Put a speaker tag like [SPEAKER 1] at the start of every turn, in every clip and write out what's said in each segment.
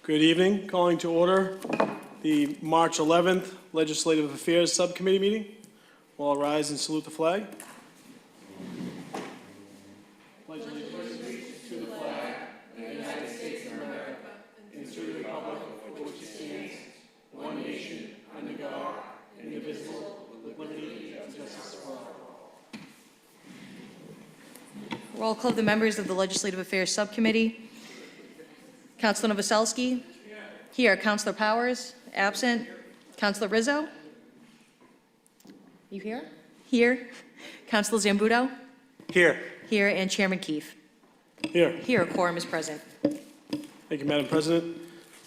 [SPEAKER 1] Good evening. Calling to order the March 11th Legislative Affairs Subcommittee meeting. We'll all rise and salute the flag. Pledge allegiance to the flag of the United States of America and to the republic for which it stands, one nation, under God, indivisible, with liberty and justice for all.
[SPEAKER 2] Roll call of the members of the Legislative Affairs Subcommittee. Councilor Novoselsky? Here. Councilor Powers? Absent. Councilor Rizzo? You here? Here. Councilor Zambuto?
[SPEAKER 1] Here.
[SPEAKER 2] Here. And Chairman Keefe?
[SPEAKER 1] Here.
[SPEAKER 2] Here. A quorum is present.
[SPEAKER 1] Thank you, Madam President.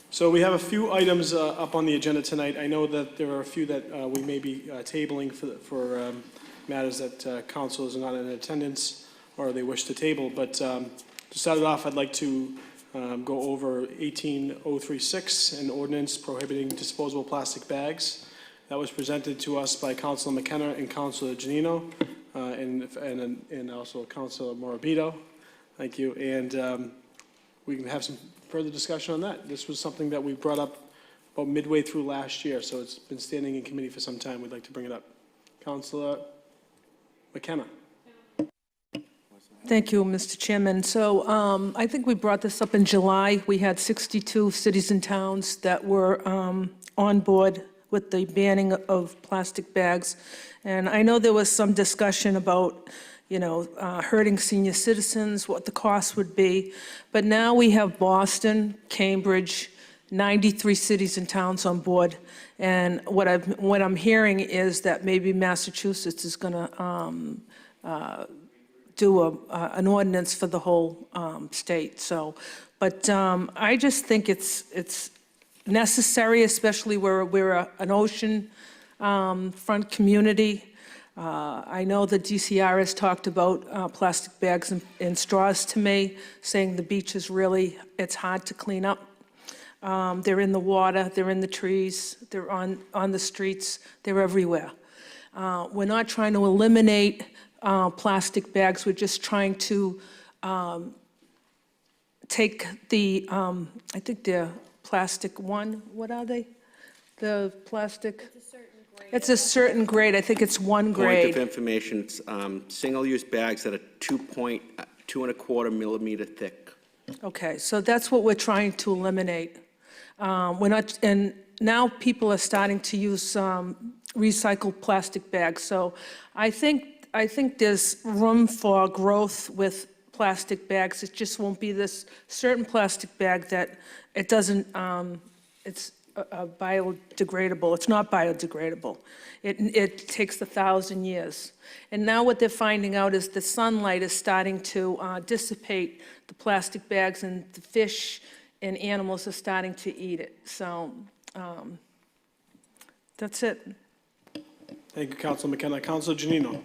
[SPEAKER 1] So we have a few items up on the agenda tonight. I know that there are a few that we may be tabling for matters that council is not in attendance or they wish to table. But to start it off, I'd like to go over 18036, an ordinance prohibiting disposable plastic bags. That was presented to us by Councilor McKenna and Councilor Janino, and also Councilor Morabito. Thank you. And we can have some further discussion on that. This was something that we brought up about midway through last year, so it's been standing in committee for some time. We'd like to bring it up. Councilor McKenna.
[SPEAKER 3] Thank you, Mr. Chairman. So I think we brought this up in July. We had 62 cities and towns that were on board with the banning of plastic bags. And I know there was some discussion about, hurting senior citizens, what the cost would be. But now we have Boston, Cambridge, 93 cities and towns on board. And what I'm hearing is that maybe Massachusetts is going to do an ordinance for the whole state. So, but I just think it's necessary, especially where we're an ocean front community. I know the DCR has talked about plastic bags and straws to me, saying the beach is it's hard to clean up. They're in the water, they're in the trees, they're on the streets, they're everywhere. We're not trying to eliminate plastic bags. We're just trying to take the, I think they're plastic one, what are they? The plastic? It's a certain grade. I think it's one grade.
[SPEAKER 4] Point of information, it's single-use bags that are 2.25 millimeter thick.
[SPEAKER 3] Okay, so that's what we're trying to eliminate. We're not, and now people are starting to use recycled plastic bags. So I think there's room for growth with plastic bags. It just won't be this certain plastic bag that it doesn't, it's biodegradable. It's not biodegradable. It takes 1,000 years. And now what they're finding out is the sunlight is starting to dissipate the plastic bags, and the fish and animals are starting to eat it. So that's it.
[SPEAKER 1] Thank you, Councilor McKenna. Councilor Janino.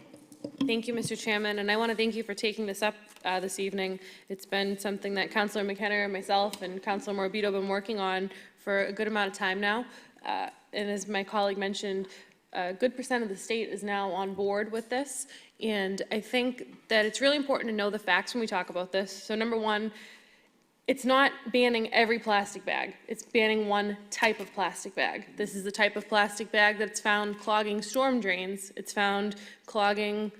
[SPEAKER 5] Thank you, Mr. Chairman, and I want to thank you for taking this up this evening. It's been something that Councilor McKenna and myself and Councilor Morabito have been working on for a good amount of time now. And as my colleague mentioned, a good percent of the state is now on board with this. And I think that it's really important to know the facts when we talk about this. So number one, it's not banning every plastic bag. It's banning one type of plastic bag. This is the type of plastic bag that's found clogging storm drains. It's found clogging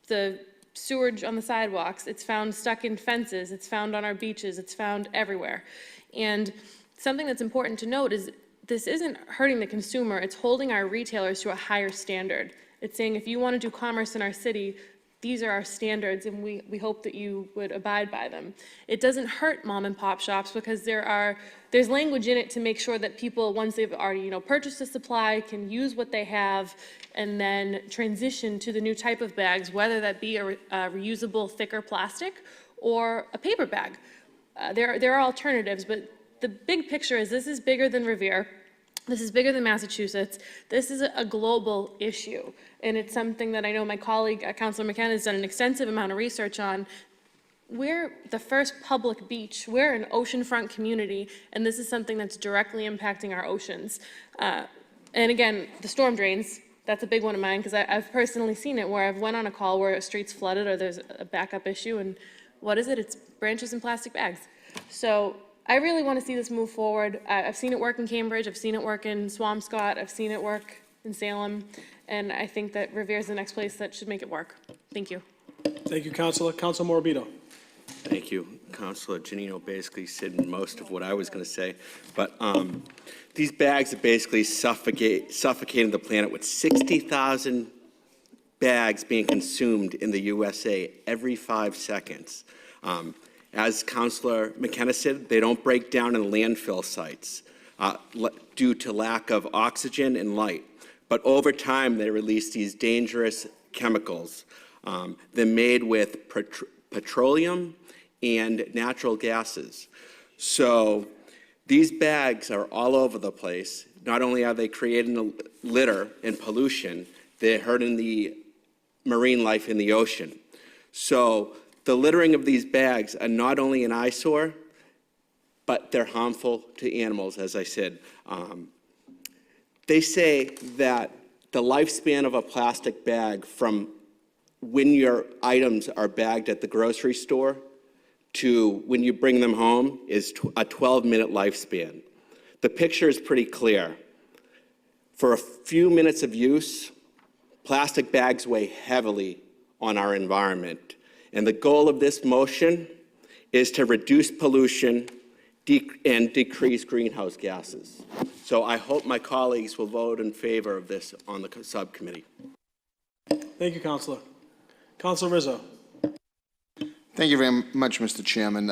[SPEAKER 5] the sewage on the sidewalks. It's found stuck in fences. It's found on our beaches. It's found everywhere. And something that's important to note is this isn't hurting the consumer. It's holding our retailers to a higher standard. It's saying if you want to do commerce in our city, these are our standards, and we hope that you would abide by them. It doesn't hurt mom and pop shops because there's language in it to make sure that people, once they've already purchased a supply, can use what they have and then transition to the new type of bags, whether that be a reusable, thicker plastic or a paper bag. There are alternatives, but the big picture is this is bigger than Revere. This is bigger than Massachusetts. This is a global issue, and it's something that I know my colleague, Councilor McKenna, has done an extensive amount of research on. We're the first public beach. We're an oceanfront community, and this is something that's directly impacting our oceans. And again, the storm drains, that's a big one of mine, because I've personally seen it where I've went on a call where a street's flooded or there's a backup issue, and what is it? It's branches and plastic bags. So I really want to see this move forward. I've seen it work in Cambridge, I've seen it work in Swampscott, I've seen it work in Salem, and I think that Revere is the next place that should make it work. Thank you.
[SPEAKER 1] Thank you, Counselor. Counselor Morabito.
[SPEAKER 4] Thank you. Councilor Janino basically said most of what I was going to say. But these bags are basically suffocating the planet with 60,000 bags being consumed in the USA every 5 seconds. As Councilor McKenna said, they don't break down in landfill sites due to lack of oxygen and light. But over time, they release these dangerous chemicals. They're made with petroleum and natural gases. So these bags are all over the place. Not only are they creating the litter and pollution, they're hurting the marine life in the ocean. So the littering of these bags are not only an eyesore, but they're harmful to animals, as I said. They say that the lifespan of a plastic bag from when your items are bagged at the grocery store to when you bring them home is a 12-minute lifespan. The picture is pretty clear. For a few minutes of use, plastic bags weigh heavily on our environment. And the goal of this motion is to reduce pollution and decrease greenhouse gases. So I hope my colleagues will vote in favor of this on the subcommittee.
[SPEAKER 1] Thank you, Counselor. Counselor Rizzo.
[SPEAKER 6] Thank you very much, Mr. Chairman.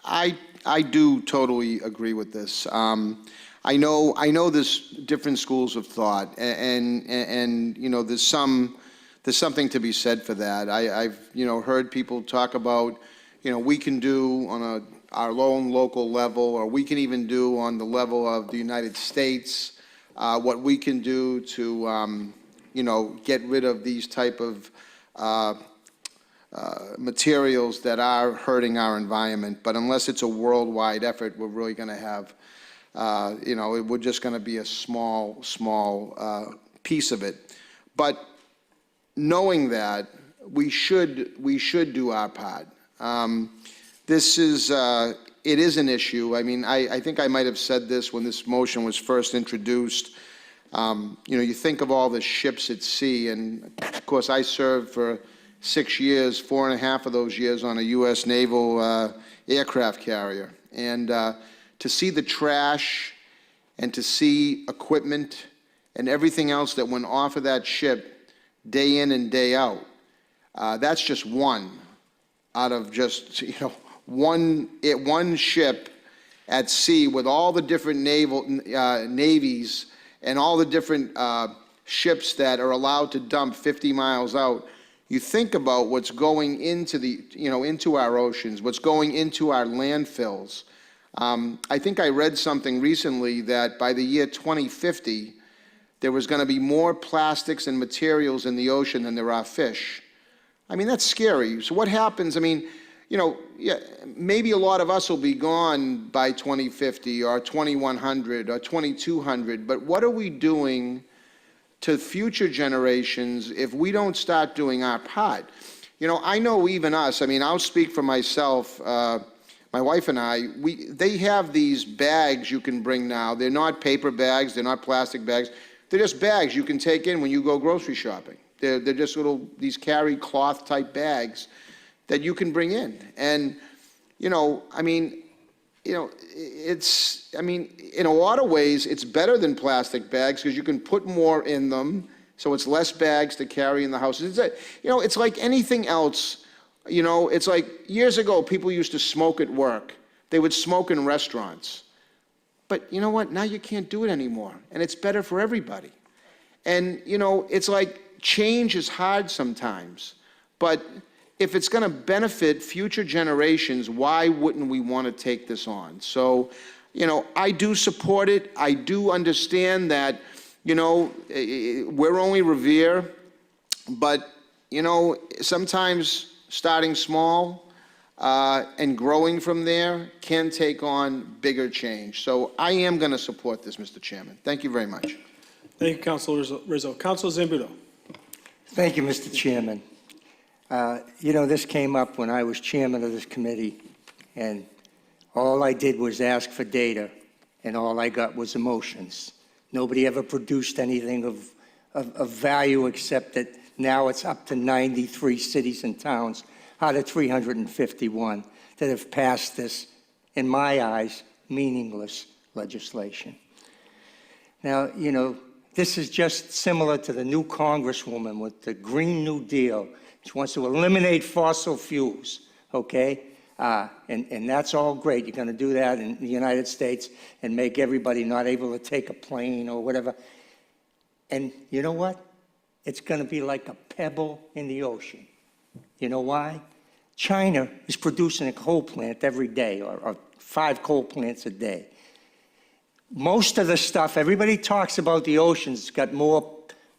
[SPEAKER 6] I do totally agree with this. I know there's different schools of thought, and you know, there's something to be said for that. I've heard people talk about, we can do on our own local level, or we can even do on the level of the United States, what we can do to get rid of these type of materials that are hurting our environment. But unless it's a worldwide effort, we're really going to have, we're just going to be a small piece of it. But knowing that, we should do our part. This is, it is an issue. I mean, I think I might have said this when this motion was first introduced. You think of all the ships at sea, and of course I served for 6 years, 4.5 of those years on a U.S. naval aircraft carrier. And to see the trash and to see equipment and everything else that went off of that ship day in and day out, that's just one out of just, one ship at sea with all the different navies and all the different ships that are allowed to dump 50 miles out. You think about what's going into into our oceans, what's going into our landfills. I think I read something recently that by the year 2050, there was going to be more plastics and materials in the ocean than there are fish. I mean, that's scary. So what happens? I mean, maybe a lot of us will be gone by 2050 or 2100 or 2200, but what are we doing to future generations if we don't start doing our part? I know even us, I mean, I'll speak for myself, my wife and I, they have these bags you can bring now. They're not paper bags, they're not plastic bags. They're just bags you can take in when you go grocery shopping. They're just these carry cloth type bags that you can bring in. And, I mean, it's, in a lot of ways, it's better than plastic bags because you can put more in them, so it's less bags to carry in the house. It's like anything else. It's like years ago, people used to smoke at work. They would smoke in restaurants. But you know what? Now you can't do it anymore, and it's better for everybody. And, it's like change is hard sometimes, but if it's going to benefit future generations, why wouldn't we want to take this on? So, I do support it. I do understand that, we're only Revere, but, sometimes starting small and growing from there can take on bigger change. So I am going to support this, Mr. Chairman. Thank you very much.
[SPEAKER 1] Thank you, Councilor Rizzo. Councilor Zambudo.
[SPEAKER 7] Thank you, Mr. Chairman. This came up when I was chairman of this committee, and All I did was ask for data, and all I got was emotions. Nobody ever produced anything of value except that now it's up to 93 cities and towns out of 351 that have passed this, in my eyes, meaningless legislation. Now, you know, this is just similar to the new Congresswoman with the Green New Deal. She wants to eliminate fossil fuels, okay? And that's all great. You're going to do that in the United States and make everybody not able to take a plane or whatever. And you know what? It's going to be like a pebble in the ocean. You know why? China is producing a coal plant every day, or 5 coal plants a day. Most of the stuff, everybody talks about the oceans, it's got more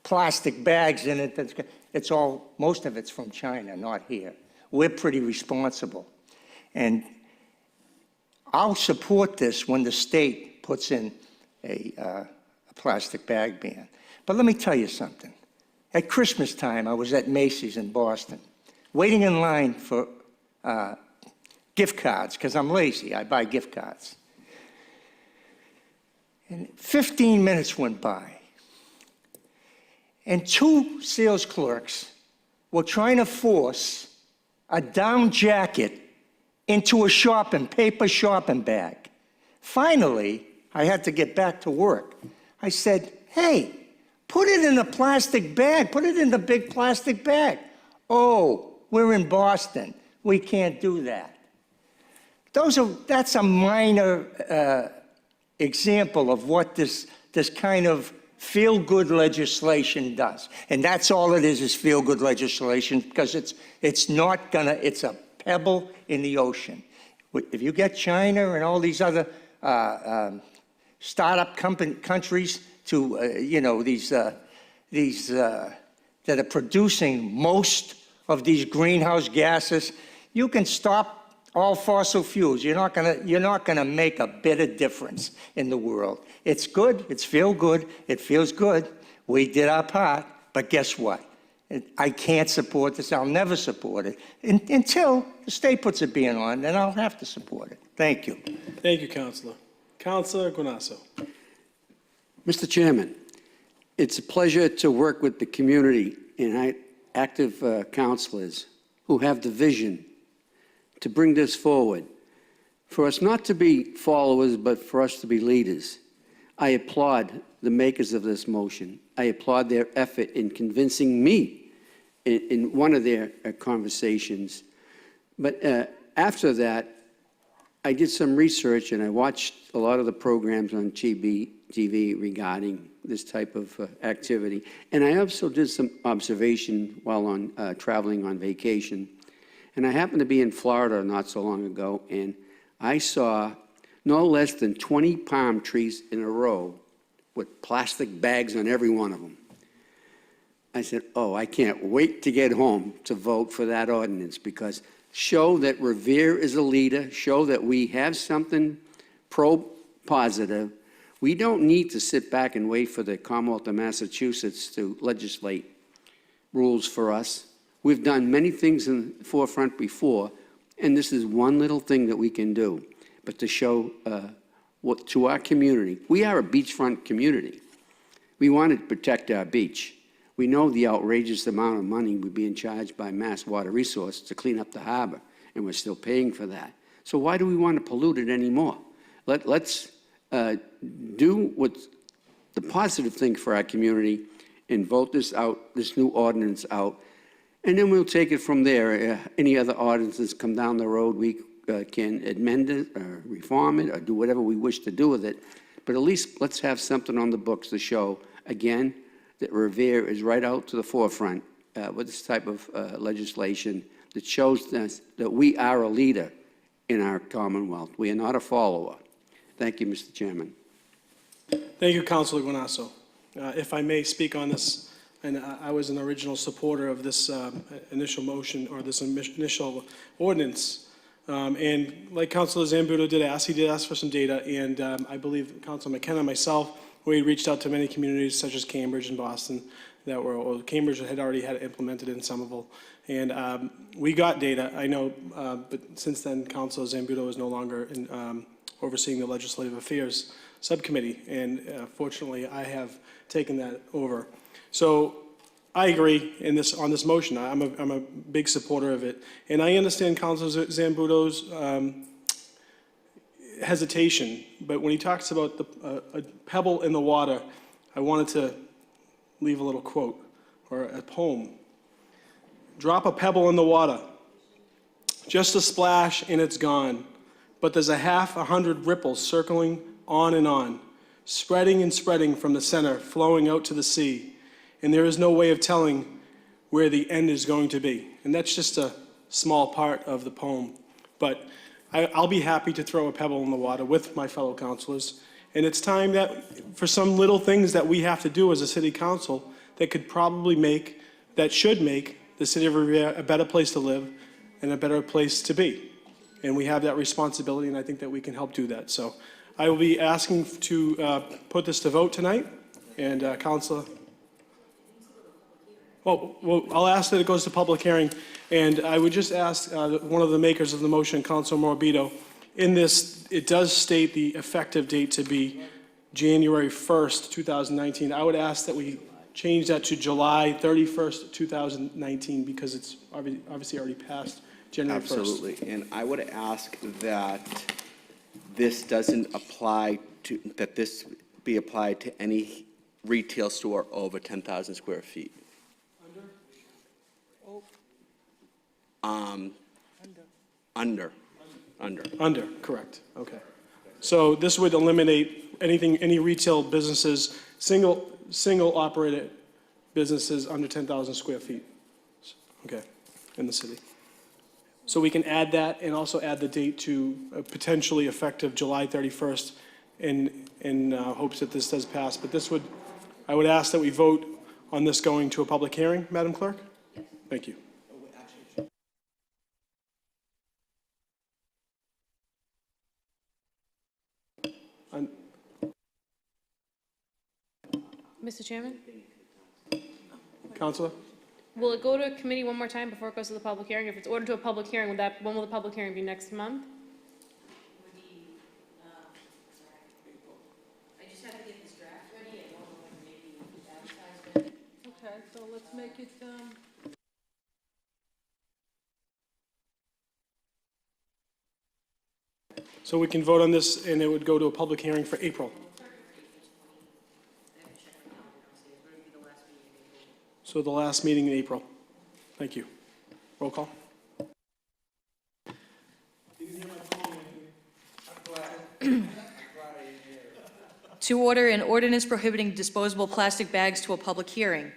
[SPEAKER 7] plastic bags in it. It's all, most of it's from China, not here. We're pretty responsible. And I'll support this when the state puts in a plastic bag ban. But let me tell you something. At Christmas time, I was at Macy's in Boston, waiting in line for gift cards, because I'm lazy, I buy gift cards. And 15 minutes went by, and 2 sales clerks were trying to force a down jacket into a paper shopping bag. Finally, I had to get back to work. I said, hey, put it in a plastic bag. Put it in the big plastic bag. Oh, we're in Boston. We can't do that. That's a minor example of what this kind of feel-good legislation does. And that's all it is feel-good legislation, because it's not gonna, it's a pebble in the ocean. If you get China and all these other startup countries to, you know, these that are producing most of these greenhouse gases, you can stop all fossil fuels. You're not gonna make a bit of difference in the world. It's good, it's feel good, it feels good. We did our part, but guess what? I can't support this. I'll never support it until the state puts a ban on, then I'll have to support it. Thank you.
[SPEAKER 1] Thank you, Councilor. Councilor Guanasso.
[SPEAKER 8] Mr. Chairman, it's a pleasure to work with the community and active councilors who have the vision to bring this forward. For us not to be followers, but for us to be leaders. I applaud the makers of this motion. I applaud their effort in convincing me in one of their conversations. But after that, I did some research and I watched a lot of the programs on TV regarding this type of activity. And I also did some observation while on traveling on vacation. And I happened to be in Florida not so long ago, and I saw no less than 20 palm trees in a row with plastic bags on every one of them. I said, oh, I can't wait to get home to vote for that ordinance, because show that Revere is a leader, show that we have something pro-positive. We don't need to sit back and wait for the Commonwealth of Massachusetts to legislate rules for us. We've done many things in the forefront before, and this is one little thing that we can do. But to show what to our community, we are a beachfront community. We want to protect our beach. We know the outrageous amount of money we're being charged by Mass Water Resources to clean up the harbor, and we're still paying for that. So why do we want to pollute it anymore? Let's do what's the positive thing for our community and vote this new ordinance out. And then we'll take it from there. Any other ordinances come down the road, we can amend it or reform it or do whatever we wish to do with it. But at least let's have something on the books to show, again, that Revere is right out to the forefront with this type of legislation that shows us that we are a leader in our Commonwealth. We are not a follower. Thank you, Mr. Chairman.
[SPEAKER 1] Thank you, Councilor Guanasso. If I may speak on this, and I was an original supporter of this initial motion, or this initial ordinance. And like Councilor Zambudo did ask, he did ask for some data, and I believe Councilor McKenna and myself We reached out to many communities such as Cambridge and Boston that were, or Cambridge had already had it implemented in Somerville. And we got data, I know, but since then, Councilor Zambudo is no longer overseeing the Legislative Affairs Subcommittee, and fortunately, I have taken that over. So I agree on this motion. I'm a big supporter of it. And I understand Councilor Zambudo's hesitation, but when he talks about a pebble in the water, I wanted to leave a little quote or a poem. Drop a pebble in the water, just a splash and it's gone, but there's a 100 ripples circling on and on, spreading and spreading from the center, flowing out to the sea, and there is no way of telling where the end is going to be. And that's just a small part of the poem, but I'll be happy to throw a pebble in the water with my fellow councilors. And it's time that for some little things that we have to do as a city council that could probably make, that should make the city of Revere a better place to live and a better place to be. And we have that responsibility, and I think that we can help do that. So I will be asking to put this to vote tonight. And Councilor, well, I'll ask that it goes to public hearing. And I would just ask one of the makers of the motion, Councilor Morbido, in this, it does state the effective date to be January 1st, 2019. I would ask that we change that to July 31st, 2019, because it's obviously already passed January 1st.
[SPEAKER 4] Absolutely, and I would ask that this doesn't apply to, that this be applied to any retail store over 10,000 square feet.
[SPEAKER 1] Under, correct, okay. So this would eliminate anything, any retail businesses, single operated businesses under 10,000 square feet, okay, in the city. So we can add that and also add the date to potentially effective July 31st in hopes that this does pass. But this would, I would ask that we vote on this going to a public hearing, Madam Clerk? Yes. Thank you.
[SPEAKER 5] Mr. Chairman,
[SPEAKER 1] Councilor?
[SPEAKER 5] will it go to committee one more time before it goes to the public hearing? If it's ordered to a public hearing, when will the public hearing be, next month?
[SPEAKER 2] I just have to get this draft ready. I don't know when maybe advertisement.
[SPEAKER 3] Okay, so let's make it,
[SPEAKER 1] So we can vote on this and it would go to a public hearing for April. So the last meeting in April. Thank you. Roll call.
[SPEAKER 2] To order an ordinance prohibiting disposable plastic bags to a public hearing.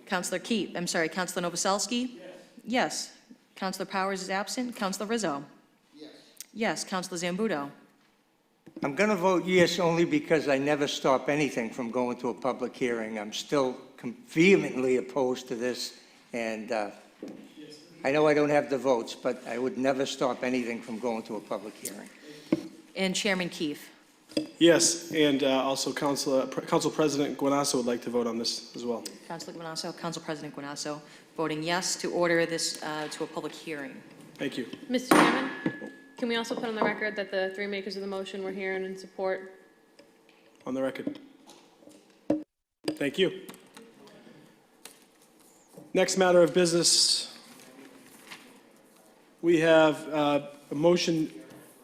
[SPEAKER 2] Councilor Councilor Novoselsky? Yes. Councilor Powers is absent. Councilor Rizzo? Yes. Councilor Zambudo?
[SPEAKER 7] I'm going to vote yes only because I never stop anything from going to a public hearing. I'm still vehemently opposed to this, and I know I don't have the votes, but I would never stop anything from going to a public hearing.
[SPEAKER 2] And Chairman Keefe?
[SPEAKER 1] Yes, and also Council President Guanasso would like to vote on this as well.
[SPEAKER 2] Councilor Guanasso, Council President Guanasso, voting yes to order this to a public hearing.
[SPEAKER 1] Thank you.
[SPEAKER 5] Mr. Chairman, can we also put on the record that the three makers of the motion were here and in support?
[SPEAKER 1] On the record. Thank you. Next matter of business, we have a motion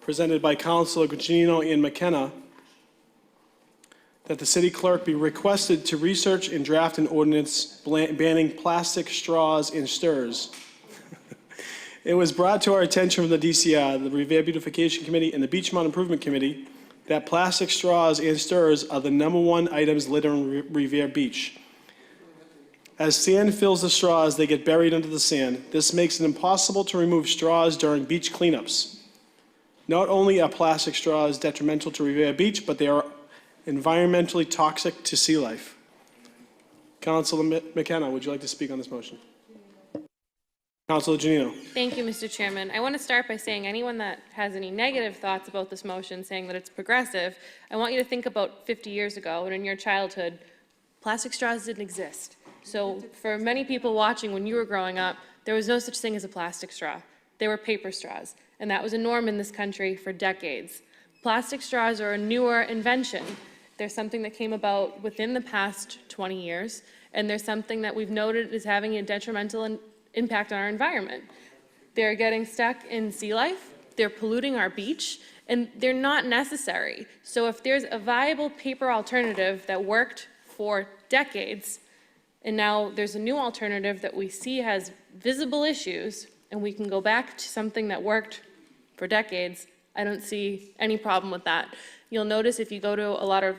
[SPEAKER 1] presented by Councilor Gucciino and McKenna that the city clerk be requested to research and draft an ordinance banning plastic straws and stirs. It was brought to our attention from the DCR, the Revere Beautification Committee, and the Beachmont Improvement Committee that plastic straws and stirs are the #1 items littering Revere Beach. As sand fills the straws, they get buried under the sand. This makes it impossible to remove straws during beach cleanups. Not only are plastic straws detrimental to Revere Beach, but they are environmentally toxic to sea life. Councilor McKenna, would you like to speak on this motion? Councilor Janino.
[SPEAKER 5] Thank you, Mr. Chairman. I want to start by saying anyone that has any negative thoughts about this motion, saying that it's progressive, I want you to think about 50 years ago, and in your childhood, plastic straws didn't exist. So for many people watching, when you were growing up, there was no such thing as a plastic straw. There were paper straws, and that was a norm in this country for decades. Plastic straws are a newer invention. They're something that came about within the past 20 years, and they're something that we've noted is having a detrimental impact on our environment. They're getting stuck in sea life, they're polluting our beach, and they're not necessary. So if there's a viable paper alternative that worked for decades, and now there's a new alternative that we see has visible issues, and we can go back to something that worked for decades, I don't see any problem with that. You'll notice if you go to a lot of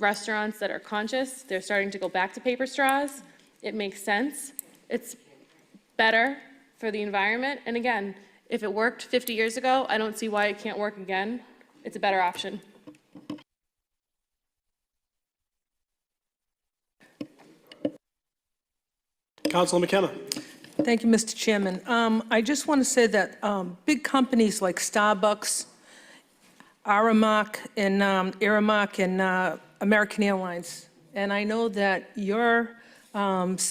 [SPEAKER 5] restaurants that are conscious, they're starting to go back to paper straws. It makes sense. It's better for the environment. And again, if it worked 50 years ago, I don't see why it can't work again. It's a better option.
[SPEAKER 1] Councilor McKenna.
[SPEAKER 3] Thank you, Mr. Chairman. I just want to say that big companies like Starbucks, Aramark, and American Airlines, and I know that your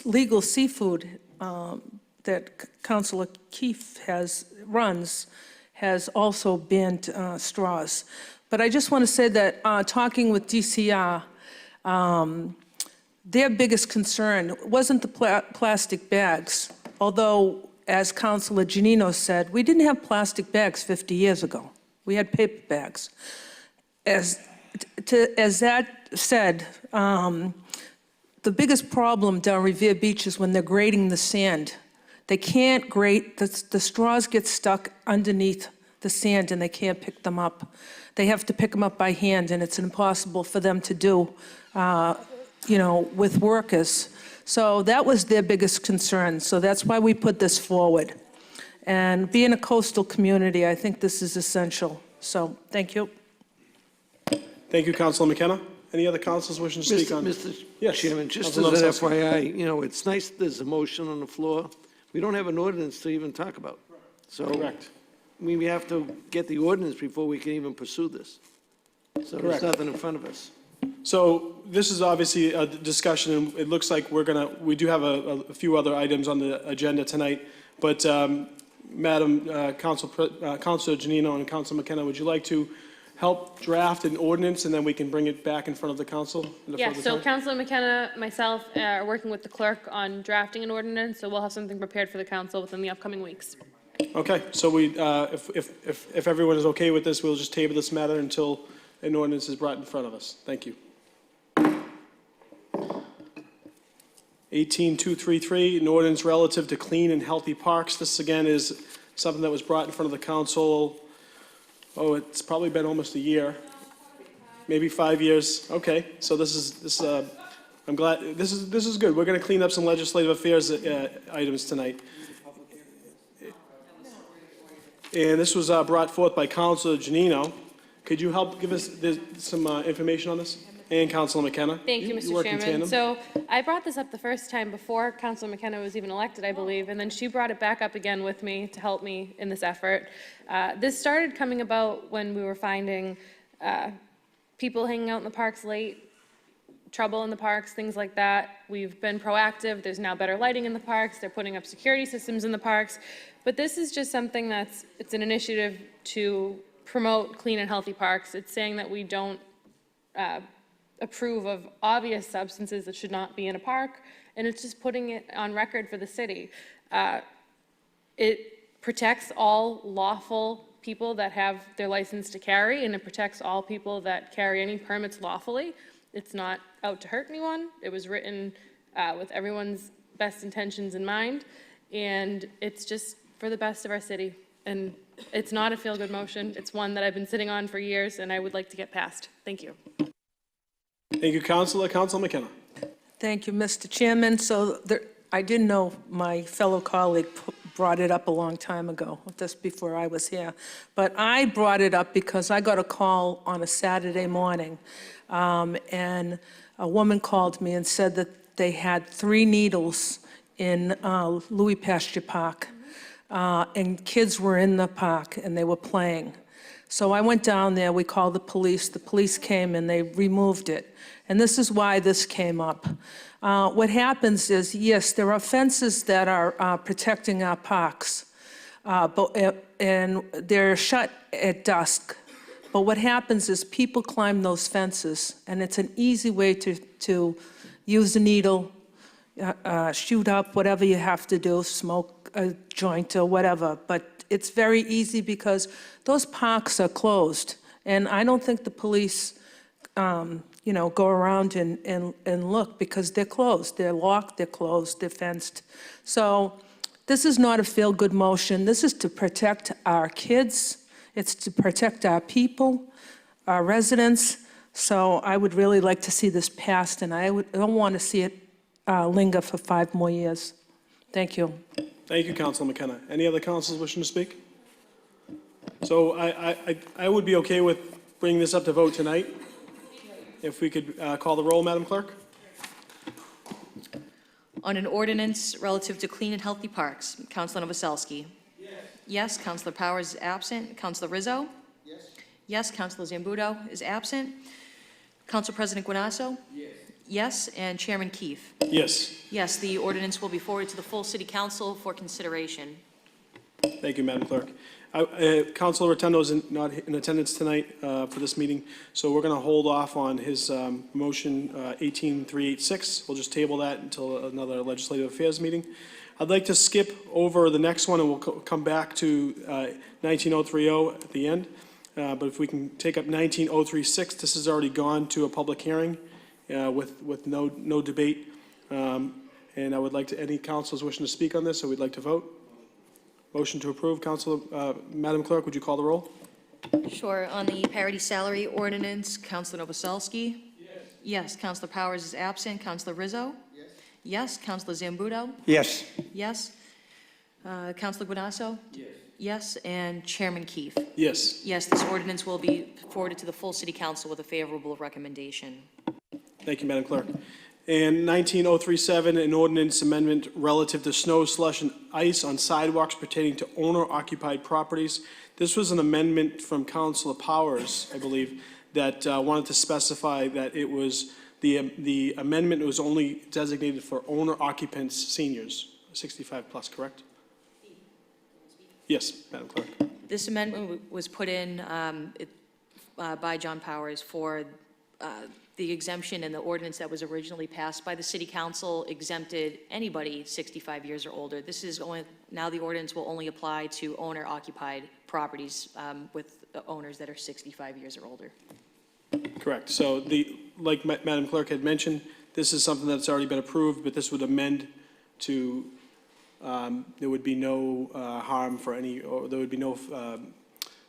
[SPEAKER 3] legal seafood that Councilor Keefe runs has also banned straws. But I just want to say that talking with DCR, their biggest concern wasn't the plastic bags, although, as Councilor Janino said, we didn't have plastic bags 50 years ago. We had paper bags. As that said, the biggest problem down Revere Beach is when they're grading the sand. They can't grate, the straws get stuck underneath the sand and they can't pick them up. They have to pick them up by hand, and it's impossible for them to do, with workers. So that was their biggest concern. So that's why we put this forward. And being a coastal community, I think this is essential. So, thank you.
[SPEAKER 1] Thank you, Councilor McKenna. Any other councilors wishing to speak on?
[SPEAKER 9] Mr.
[SPEAKER 1] Yes,
[SPEAKER 9] Chairman, just as
[SPEAKER 1] Councilor
[SPEAKER 9] an
[SPEAKER 1] Novoselsky.
[SPEAKER 9] FYI, it's nice there's a motion on the floor. We don't have an ordinance to even talk about. So,
[SPEAKER 1] Correct.
[SPEAKER 9] we have to get the ordinance before we can even pursue this. So
[SPEAKER 1] Correct.
[SPEAKER 9] there's nothing in front of us.
[SPEAKER 1] So this is obviously a discussion, and it looks like we do have a few other items on the agenda tonight. But Madam Councilor Janino and Councilor McKenna, would you like to help draft an ordinance, and then we can bring it back in front of the council?
[SPEAKER 5] Yeah, so Councilor McKenna, myself, are working with the clerk on drafting an ordinance, so we'll have something prepared for the council within the upcoming weeks.
[SPEAKER 1] Okay, so if everyone is okay with this, we'll just table this matter until an ordinance is brought in front of us. Thank you. 18233, an ordinance relative to clean and healthy parks. This again is something that was brought in front of the council. Oh, it's probably been almost a year, maybe 5 years. Okay, so I'm glad this is good. We're going to clean up some legislative affairs items tonight. And this was brought forth by Councilor Janino. Could you help give us some information on this? And Councilor McKenna.
[SPEAKER 5] Thank you, Mr.
[SPEAKER 1] work in
[SPEAKER 5] Chairman.
[SPEAKER 1] tandem.
[SPEAKER 5] So I brought this up the first time before Councilor McKenna was even elected, I believe, and then she brought it back up again with me to help me in this effort. This started coming about when we were finding people hanging out in the parks late, trouble in the parks, things like that. We've been proactive. There's now better lighting in the parks. They're putting up security systems in the parks. But this is just something it's an initiative to promote clean and healthy parks. It's saying that we don't approve of obvious substances that should not be in a park, and it's just putting it on record for the city. It protects all lawful people that have their license to carry, and it protects all people that carry any permits lawfully. It's not out to hurt anyone. It was written with everyone's best intentions in mind, and it's just for the best of our city. And it's not a feel-good motion. It's one that I've been sitting on for years, and I would like to get passed. Thank you.
[SPEAKER 1] Thank you, Councilor. Councilor McKenna.
[SPEAKER 3] Thank you, Mr. Chairman. So I didn't know my fellow colleague brought it up a long time ago, just before I was here. But I brought it up because I got a call on a Saturday morning, and a woman called me and said that they had 3 needles in Louis Pasture Park. and kids were in the park and they were playing. So I went down there, we called the police came and they removed it. And this is why this came up. What happens is, yes, there are fences that are protecting our parks, and they're shut at dusk. But what happens is people climb those fences, and it's an easy way to use a needle, shoot up, whatever you have to do, smoke a joint or whatever. But it's very easy because those parks are closed. And I don't think the police, go around and look because they're closed. They're locked, they're closed, they're fenced. So this is not a feel-good motion. This is to protect our kids. It's to protect our people, our residents. So I would really like to see this passed, and I don't want to see it linger for 5 more years. Thank you.
[SPEAKER 1] Thank you, Councilor McKenna. Any other councilors wishing to speak? So I would be okay with bringing this up to vote tonight. If we could call the roll, Madam Clerk?
[SPEAKER 2] On an ordinance relative to clean and healthy parks, Councilor Novoselsky. Yes. Yes, Councilor Powers is absent. Councilor Rizzo? Yes. Yes, Councilor Zambudo is absent. Council President Guanasso? Yes. Yes, and Chairman Keefe?
[SPEAKER 1] Yes.
[SPEAKER 2] Yes, the ordinance will be forwarded to the full City Council for consideration.
[SPEAKER 1] Thank you, Madam Clerk. Councilor Rotundo is not in attendance tonight for this meeting, so we're going to hold off on his motion 18386. We'll just table that until another Legislative Affairs meeting. I'd like to skip over the next one, and we'll come back to 19030 at the end. But if we can take up 19036, this has already gone to a public hearing with no debate. And I would like to, any councilors wishing to speak on this, so we'd like to vote. Motion to approve, Madam Clerk, would you call the roll?
[SPEAKER 2] Sure. On the parity salary ordinance, Councilor Novoselsky? Yes. Yes, Councilor Powers is absent. Councilor Rizzo? Yes. Yes, Councilor Zambudo?
[SPEAKER 7] Yes.
[SPEAKER 2] Yes. Councilor Guanasso? Yes. Yes, and Chairman Keefe?
[SPEAKER 1] Yes.
[SPEAKER 2] Yes, this ordinance will be forwarded to the full City Council with a favorable recommendation.
[SPEAKER 1] Thank you, Madam Clerk. And 19037, an ordinance amendment relative to snow, slush, and ice on sidewalks pertaining to owner-occupied properties. This was an amendment from Councilor Powers, I believe, that wanted to specify that it was, the amendment was only designated for owner-occupants seniors, 65 plus, correct? Yes, Madam Clerk.
[SPEAKER 2] This amendment was put in by John Powers for the exemption in the ordinance that was originally passed by the City Council exempted anybody 65 years or older. This is only, now the ordinance will only apply to owner-occupied properties with owners that are 65 years or older.
[SPEAKER 1] Correct. So like Madam Clerk had mentioned, this is something that's already been approved, but this would amend to, there would be no harm for any, or there would be no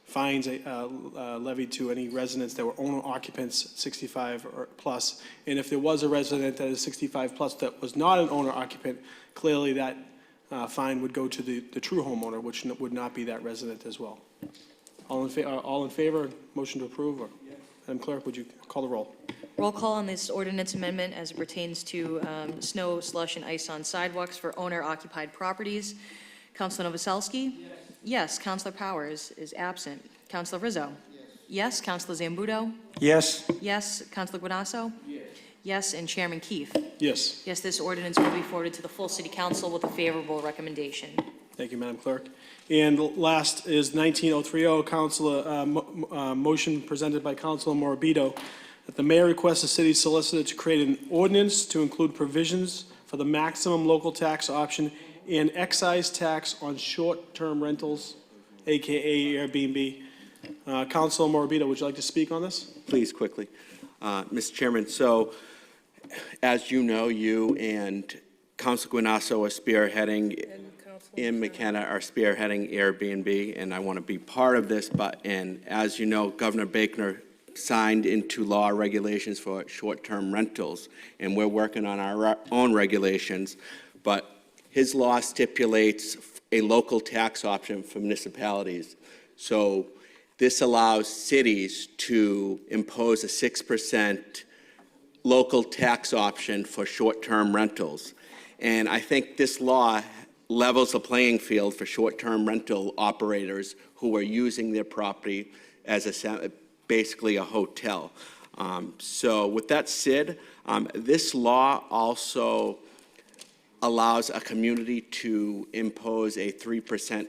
[SPEAKER 1] fines levied to any residents that were owner occupants 65 or plus. And if there was a resident that is 65 plus that was not an owner occupant, clearly that fine would go to the true homeowner, which would not be that resident as well. All in favor? Motion to approve? Or, Madam Clerk, would you call the roll?
[SPEAKER 2] Roll call on this ordinance amendment as it pertains to snow, slush, and ice on sidewalks for owner-occupied properties. Councilor Novoselsky? Yes. Yes. Councilor Powers is absent. Councilor Rizzo? Yes. Yes. Councilor Zambudo?
[SPEAKER 7] Yes.
[SPEAKER 2] Yes. Councilor Guanasso? Yes. Yes, and Chairman Keefe?
[SPEAKER 1] Yes.
[SPEAKER 2] Yes, this ordinance will be forwarded to the full City Council with a favorable recommendation.
[SPEAKER 1] Thank you, Madam Clerk. And last is 19030, Councilor, motion presented by Councilor Morabito, that the mayor requests the city solicitor to create an ordinance to include provisions for the maximum local tax option and excise tax on short-term rentals, AKA Airbnb. Councilor Morabito, would you like to speak on this?
[SPEAKER 4] Please, quickly. Mr. Chairman, so as you know, you and Councilor Guanasso are spearheading, and McKenna are spearheading Airbnb, and I want to be part of this, and as you know, Governor Baker signed into law regulations for short-term rentals, and we're working on our own regulations, but his law stipulates a local tax option for municipalities. So this allows cities to impose a 6% local tax option for short-term rentals. And I think this law levels the playing field for short-term rental operators who are using their property as basically a hotel. So with that said, this law also allows a community to impose a 3%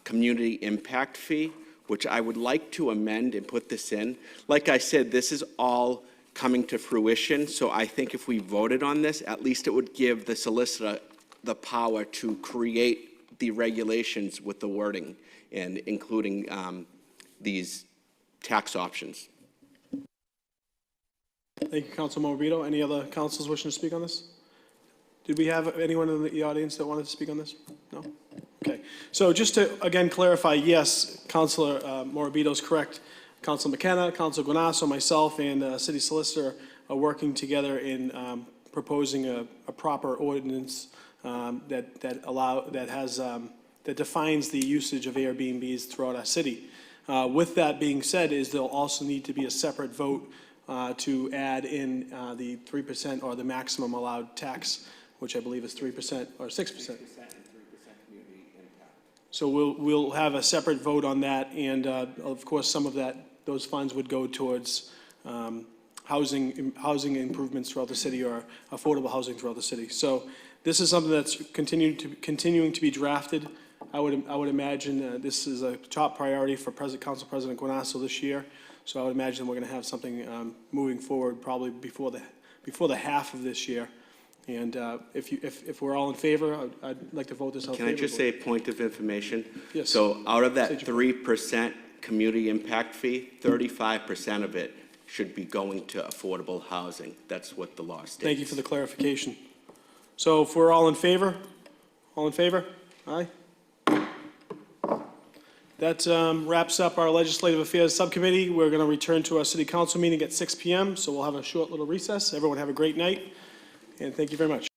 [SPEAKER 4] community impact fee, which I would like to amend and put this in. Like I said, this is all coming to fruition, so I think if we voted on this, at least it would give the solicitor the power to create the regulations with the wording and including these tax options.
[SPEAKER 1] Thank you, Council Morbido. Any other councils wishing to speak on this? Did we have anyone in the audience that wanted to speak on this? No? Okay. So just to, again, clarify, yes, Councilor Morbido is correct. Councilor McKenna, Councilor Guanasso, myself, and City Solicitor are working together in proposing a proper ordinance that defines the usage of Airbnbs throughout our city. With that being said, there'll also need to be a separate vote to add in the 3% or the maximum allowed tax, which I believe is 3% or 6%. So we'll have a separate vote on that, and of course, some of those funds would go towards housing improvements throughout the city or affordable housing throughout the city. So this is something that's continuing to be drafted. I would imagine this is a top priority for Council President Guanasso this year. So I would imagine we're going to have something moving forward probably before the half of this year. And if we're all in favor, I'd like to vote this out.
[SPEAKER 4] Can I just say a point of information?
[SPEAKER 1] Yes.
[SPEAKER 4] So out of that 3% community impact fee, 35% of it should be going to affordable housing. That's what the law states.
[SPEAKER 1] Thank you for the clarification. So if we're all in favor? All in favor? Aye. That wraps up our Legislative Affairs Subcommittee. We're going to return to our City Council meeting at 6 p.m., so we'll have a short little recess. Everyone have a great night, and thank you very much.